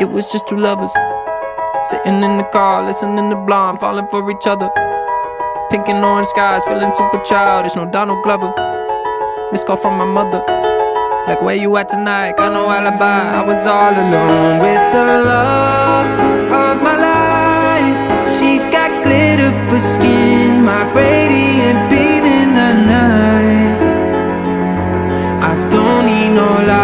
it was just two lovers sitting in the car, listening to Blonde, falling for each other. Pink and orange skies, feeling super childish, no Donald Glover. Missed call from my mother, like, where you at tonight? Got no alibi. I was all alone with the love of my life. She's got glitter for skin, my radiant beam in the night. I don't need no light.